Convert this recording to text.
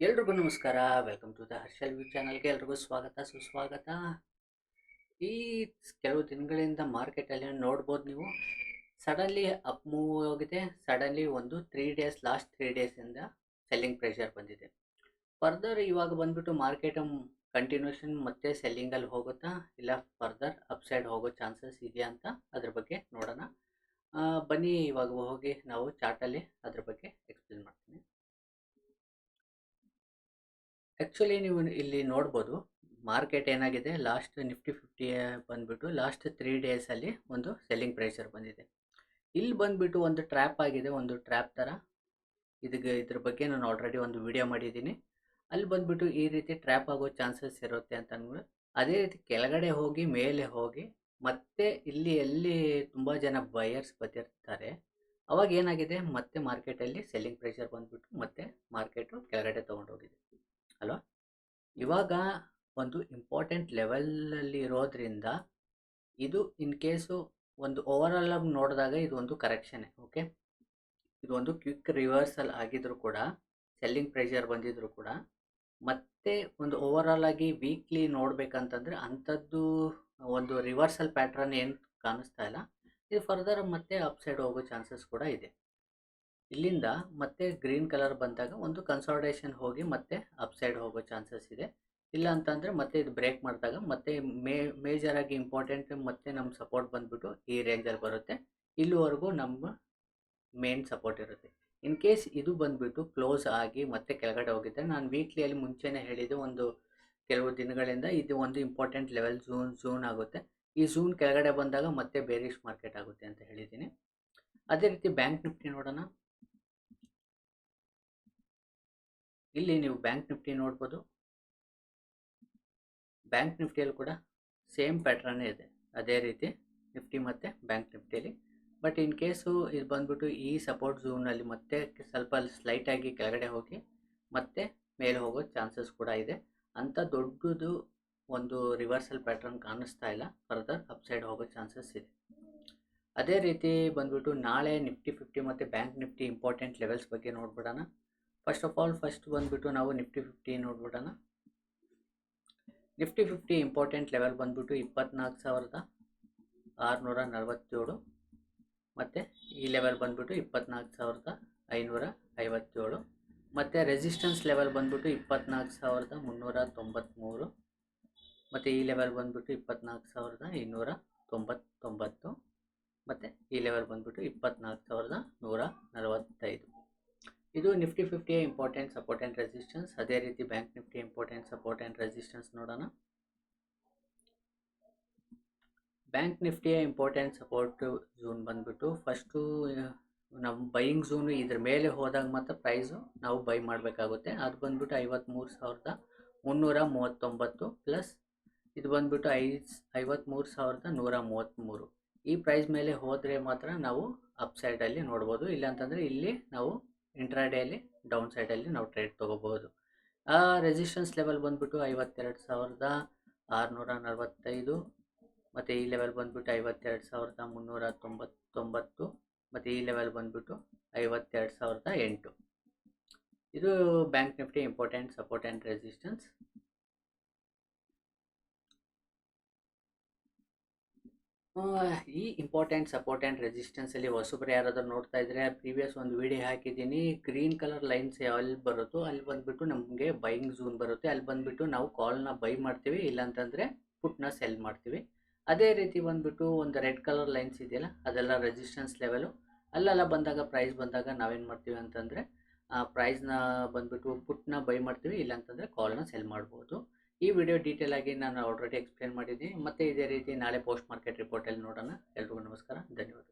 ಎಲ್ರಿಗೂ ನಮಸ್ಕಾರ. Welcome to the Harshal view ಚಾನಲ್ಗೆ ಎಲ್ರಿಗೂ ಸ್ವಾಗತ ಸುಸ್ವಾಗತ. ಈ ಕೆಲವು ದಿನಗಳಿಂದ ಮಾರ್ಕೆಟಲ್ಲಿ ನೋಡ್ಬೋದು ನೀವು, ಸಡನ್ಲಿ ಅಪ್ ಮೂವ್ ಆಗಿದೆ. ಸಡನ್ಲಿ ಒಂದು 3 ಡೇಸ್, ಲಾಸ್ಟ್ 3 ಡೇಸಿಂದ ಸೆಲ್ಲಿಂಗ್ ಪ್ರೆಷರ್ ಬಂದಿದೆ. ಫರ್ದರ್ ಇವಾಗ ಬಂದ್ಬಿಟ್ಟು ಮಾರ್ಕೆಟ್ ಕಂಟಿನ್ಯೂಷನ್ ಮತ್ತೆ ಸೆಲ್ಲಿಂಗಲ್ಲಿ ಹೋಗುತ್ತಾ ಇಲ್ಲ ಫರ್ದರ್ ಅಪ್ಸೈಡ್ ಹೋಗೋ ಚಾನ್ಸಸ್ ಇದೆಯಾ ಅಂತ ಅದ್ರ ಬಗ್ಗೆ ನೋಡೋಣ. ಬನ್ನಿ ಇವಾಗ ಹೋಗಿ ನಾವು ಚಾರ್ಟಲ್ಲಿ ಅದ್ರ ಬಗ್ಗೆ ಎಕ್ಸ್ಪ್ಲೇನ್ ಮಾಡ್ತೀನಿ. ಆ್ಯಕ್ಚುಲಿ ನೀವು ಇಲ್ಲಿ ನೋಡ್ಬೋದು ಮಾರ್ಕೆಟ್ ಏನಾಗಿದೆ, ಲಾಸ್ಟ್ ನಿಫ್ಟಿ 50 ಬಂದ್ಬಿಟ್ಟು ಲಾಸ್ಟ್ 3 ಡೇಸಲ್ಲಿ ಒಂದು ಸೆಲ್ಲಿಂಗ್ ಪ್ರೆಷರ್ ಬಂದಿದೆ. ಇಲ್ಲಿ ಬಂದ್ಬಿಟ್ಟು ಒಂದು ಟ್ರ್ಯಾಪ್ ಆಗಿದೆ, ಒಂದು ಟ್ರ್ಯಾಪ್ ಥರ. ಇದ್ರ ಬಗ್ಗೆ ನಾನು ಆಲ್ರೆಡಿ ಒಂದು ವಿಡಿಯೋ ಮಾಡಿದ್ದೀನಿ. ಅಲ್ಲಿ ಬಂದ್ಬಿಟ್ಟು ಈ ರೀತಿ ಟ್ರ್ಯಾಪ್ ಆಗೋ ಚಾನ್ಸಸ್ ಇರುತ್ತೆ ಅಂತ ಅಂದ್ಬಿಟ್ಟು ಅದೇ ರೀತಿ ಕೆಳಗಡೆ ಹೋಗಿ ಮೇಲೆ ಹೋಗಿ ಮತ್ತೆ ಇಲ್ಲಿ ಎಲ್ಲಿ ತುಂಬ ಜನ ಬಯರ್ಸ್ ಬಂದಿರ್ತಾರೆ ಅವಾಗ ಏನಾಗಿದೆ, ಮತ್ತೆ ಮಾರ್ಕೆಟಲ್ಲಿ ಸೆಲ್ಲಿಂಗ್ ಪ್ರೆಷರ್ ಬಂದ್ಬಿಟ್ಟು ಮತ್ತೆ ಮಾರ್ಕೆಟು ಕೆಳಗಡೆ ತೊಗೊಂಡೋಗಿದೆ ಅಲ್ವಾ. ಇವಾಗ ಒಂದು ಇಂಪಾರ್ಟೆಂಟ್ ಲೆವೆಲಲ್ಲಿ ಇರೋದ್ರಿಂದ ಇದು ಇನ್ ಕೇಸು ಒಂದು ಓವರಾಲ್ ಆಗಿ ನೋಡಿದಾಗ ಇದು ಒಂದು ಕರೆಕ್ಷನ್. ಓಕೆ, ಇದು ಒಂದು ಕ್ವಿಕ್ ರಿವರ್ಸಲ್ ಆಗಿದ್ರು ಕೂಡ, ಸೆಲ್ಲಿಂಗ್ ಪ್ರೆಷರ್ ಬಂದಿದ್ರು ಕೂಡ, ಮತ್ತೆ ಒಂದು ಓವರಾಲ್ ಆಗಿ ವೀಕ್ಲಿ ನೋಡ್ಬೇಕಂತಂದ್ರೆ ಅಂಥದ್ದು ಒಂದು ರಿವರ್ಸಲ್ ಪ್ಯಾಟ್ರನ್ ಏನು ಕಾಣಿಸ್ತಾ ಇಲ್ಲ. ಇದು ಫರ್ದರ್ ಮತ್ತೆ ಅಪ್ಸೈಡ್ ಹೋಗೋ ಚಾನ್ಸಸ್ ಕೂಡ ಇದೆ. ಇಲ್ಲಿಂದ ಮತ್ತೆ ಗ್ರೀನ್ ಕಲರ್ ಬಂದಾಗ ಒಂದು ಕನ್ಸಾಲಿಡೇಷನ್ ಹೋಗಿ ಮತ್ತೆ ಅಪ್ಸೈಡ್ ಹೋಗೋ ಚಾನ್ಸಸ್ ಇದೆ. ಇಲ್ಲ ಅಂತಂದರೆ ಮತ್ತೆ ಇದು ಬ್ರೇಕ್ ಮಾಡಿದಾಗ ಮತ್ತೆ ಮೇಜರ್ ಆಗಿ ಇಂಪಾರ್ಟೆಂಟ್ ಮತ್ತೆ ನಮ್ಮ ಸಪೋರ್ಟ್ ಬಂದ್ಬಿಟ್ಟು ಈ ರೇಂಜಲ್ಲಿ ಬರುತ್ತೆ. ಇಲ್ಲಿವರೆಗೂ ನಮ್ಮ ಮೇನ್ ಸಪೋರ್ಟ್ ಇರುತ್ತೆ. ಇನ್ ಕೇಸ್ ಇದು ಬಂದ್ಬಿಟ್ಟು ಕ್ಲೋಸ್ ಆಗಿ ಮತ್ತೆ ಕೆಳಗಡೆ ಹೋಗಿದ್ದರೆ, ನಾನು ವೀಕ್ಲಿಯಲ್ಲಿ ಮುಂಚೆನೇ ಹೇಳಿದ್ದು ಒಂದು ಕೆಲವು ದಿನಗಳಿಂದ ಇದು ಒಂದು ಇಂಪಾರ್ಟೆಂಟ್ ಲೆವೆಲ್ ಝೂನ್ ಆಗುತ್ತೆ. ಈ ಝೂನ್ ಕೆಳಗಡೆ ಬಂದಾಗ ಮತ್ತೆ ಬೇರಿಶ್ ಮಾರ್ಕೆಟ್ ಆಗುತ್ತೆ ಅಂತ ಹೇಳಿದ್ದೀನಿ. ಅದೇ ರೀತಿ ಬ್ಯಾಂಕ್ ನಿಫ್ಟಿ ನೋಡೋಣ. ಇಲ್ಲಿ ನೀವು ಬ್ಯಾಂಕ್ ನಿಫ್ಟಿ ನೋಡ್ಬೋದು. ಬ್ಯಾಂಕ್ ನಿಫ್ಟಿಯಲ್ಲಿ ಕೂಡ ಸೇಮ್ ಪ್ಯಾಟ್ರನ್ನೇ ಇದೆ, ಅದೇ ರೀತಿ ನಿಫ್ಟಿ ಮತ್ತು ಬ್ಯಾಂಕ್ ನಿಫ್ಟಿಯಲ್ಲಿ. ಬಟ್ ಇನ್ ಕೇಸು ಇದು ಬಂದ್ಬಿಟ್ಟು ಈ ಸಪೋರ್ಟ್ ಝೋನಲ್ಲಿ ಮತ್ತೆ ಸ್ವಲ್ಪ ಸ್ಲೈಟಾಗಿ ಕೆಳಗಡೆ ಹೋಗಿ ಮತ್ತೆ ಮೇಲೆ ಹೋಗೋ ಚಾನ್ಸಸ್ ಕೂಡ ಇದೆ. ಅಂಥ ದೊಡ್ಡದು ಒಂದು ರಿವರ್ಸಲ್ ಪ್ಯಾಟ್ರನ್ ಕಾಣಿಸ್ತಾ ಇಲ್ಲ. ಫರ್ದರ್ ಅಪ್ಸೈಡ್ ಹೋಗೋ ಚಾನ್ಸಸ್ ಇದೆ. ಅದೇ ರೀತಿ ಬಂದ್ಬಿಟ್ಟು ನಾಳೆ ನಿಫ್ಟಿ 50 ಮತ್ತು ಬ್ಯಾಂಕ್ ನಿಫ್ಟಿ ಇಂಪಾರ್ಟೆಂಟ್ ಲೆವೆಲ್ಸ್ ಬಗ್ಗೆ ನೋಡ್ಬಿಡೋಣ. ಫಸ್ಟ್ ಬಂದ್ಬಿಟ್ಟು ನಾವು ನಿಫ್ಟಿ 50 ನೋಡ್ಬಿಡೋಣ. ನಿಫ್ಟಿ 50 ಇಂಪಾರ್ಟೆಂಟ್ ಲೆವೆಲ್ ಬಂದ್ಬಿಟ್ಟು 24,647 ಮತ್ತು ಈ ಲೆವೆಲ್ ಬಂದ್ಬಿಟ್ಟು 24,557 ಮತ್ತು ರೆಸಿಸ್ಟೆನ್ಸ್ ಲೆವೆಲ್ ಬಂದ್ಬಿಟ್ಟು 24,393 ಮತ್ತು ಈ ಲೆವೆಲ್ ಬಂದ್ಬಿಟ್ಟು 24,299 ಮತ್ತು ಈ ಲೆವೆಲ್ ಬಂದ್ಬಿಟ್ಟು 24,145. ಇದು Nifty 50 important support and resistance. ಅದೇ ರೀತಿ bank Nifty important support and resistance ನೋಡೋಣ. ಬ್ಯಾಂಕ್ ನಿಫ್ಟಿಯ ಇಂಪಾರ್ಟೆಂಟ್ ಸಪೋರ್ಟ್ ಝೋನ್ ಬಂದ್ಬಿಟ್ಟು ಫಸ್ಟು ನಮ್ಮ ಬೈಯಿಂಗ್ ಝೋನು ಇದ್ರ ಮೇಲೆ ಹೋದಾಗ ಮಾತ್ರ ಪ್ರೈಸು ನಾವು ಬೈ ಮಾಡಬೇಕಾಗುತ್ತೆ. ಅದು ಬಂದ್ಬಿಟ್ಟು 53,339 ಪ್ಲಸ್ ಇದು ಬಂದ್ಬಿಟ್ಟು 53,133. ಈ ಪ್ರೈಸ್ ಮೇಲೆ ಹೋದರೆ ಮಾತ್ರ ನಾವು ಅಪ್ ಸೈಡಲ್ಲಿ ನೋಡ್ಬೋದು. ಇಲ್ಲಾಂತಂದರೆ ಇಲ್ಲಿ ನಾವು ಇಂಟ್ರಾಡೇಯಲ್ಲಿ ಡೌನ್ ಸೈಡಲ್ಲಿ ನಾವು ಟ್ರೇಡ್ ತೊಗೋಬಹುದು. ಆ ರೆಸಿಸ್ಟೆನ್ಸ್ ಲೆವೆಲ್ ಬಂದ್ಬಿಟ್ಟು 52,645 ಮತ್ತು ಈ ಲೆವೆಲ್ ಬಂದ್ಬಿಟ್ಟು 52,399 ಮತ್ತು ಈ ಲೆವೆಲ್ ಬಂದ್ಬಿಟ್ಟು 52,008. ಇದು bank Nifty important support and resistance. ಈ ಇಂಪಾರ್ಟೆಂಟ್ ಸಪೋರ್ಟ್ ಆ್ಯಂಡ್ ರೆಸಿಸ್ಟೆನ್ಸಲ್ಲಿ ಹೊಸಬ್ರು ಯಾರಾದರೂ ನೋಡ್ತಾ ಇದ್ದರೆ ಪ್ರೀವಿಯಸ್ ಒಂದು ವಿಡಿಯೋ ಹಾಕಿದ್ದೀನಿ. ಗ್ರೀನ್ ಕಲರ್ ಲೈನ್ಸ್ ಎಲ್ಲಿ ಬರುತ್ತೋ ಅಲ್ಲಿ ಬಂದುಬಿಟ್ಟು ನಮಗೆ ಬೈಯಿಂಗ್ ಝೋನ್ ಬರುತ್ತೆ. ಅಲ್ಲಿ ಬಂದುಬಿಟ್ಟು ನಾವು ಕಾಲ್ನ ಬೈ ಮಾಡ್ತೀವಿ, ಇಲ್ಲಾಂತಂದರೆ ಪುಟ್ನ ಸೆಲ್ ಮಾಡ್ತೀವಿ. ಅದೇ ರೀತಿ ಬಂದುಬಿಟ್ಟು ಒಂದು ರೆಡ್ ಕಲರ್ ಲೈನ್ಸ್ ಇದೆಯಲ್ಲ ಅದೆಲ್ಲ ರೆಸಿಸ್ಟೆನ್ಸ್ ಲೆವೆಲು. ಅಲ್ಲೆಲ್ಲ ಬಂದಾಗ ಪ್ರೈಸ್ ಬಂದಾಗ ನಾವೇನು ಮಾಡ್ತೀವಿ ಅಂತಂದರೆ ಪ್ರೈಸ್ನ ಬಂದುಬಿಟ್ಟು ಪುಟ್ನ ಬೈ ಮಾಡ್ತೀವಿ, ಇಲ್ಲಾಂತಂದರೆ ಕಾಲ್ನ ಸೆಲ್ ಮಾಡ್ಬೋದು. ಈ ವಿಡಿಯೋ ಡೀಟೇಲ್ ಆಗಿ ನಾನು ಆಲ್ರೆಡಿ ಎಕ್ಸ್ಪ್ಲೇನ್ ಮಾಡಿದ್ದೀನಿ. ಮತ್ತೆ ಇದೇ ರೀತಿ ನಾಳೆ ಪೋಸ್ಟ್ ಮಾರ್ಕೆಟ್ ರಿಪೋರ್ಟಲ್ಲಿ ನೋಡೋಣ. ಎಲ್ರಿಗೂ ನಮಸ್ಕಾರ, ಧನ್ಯವಾದ.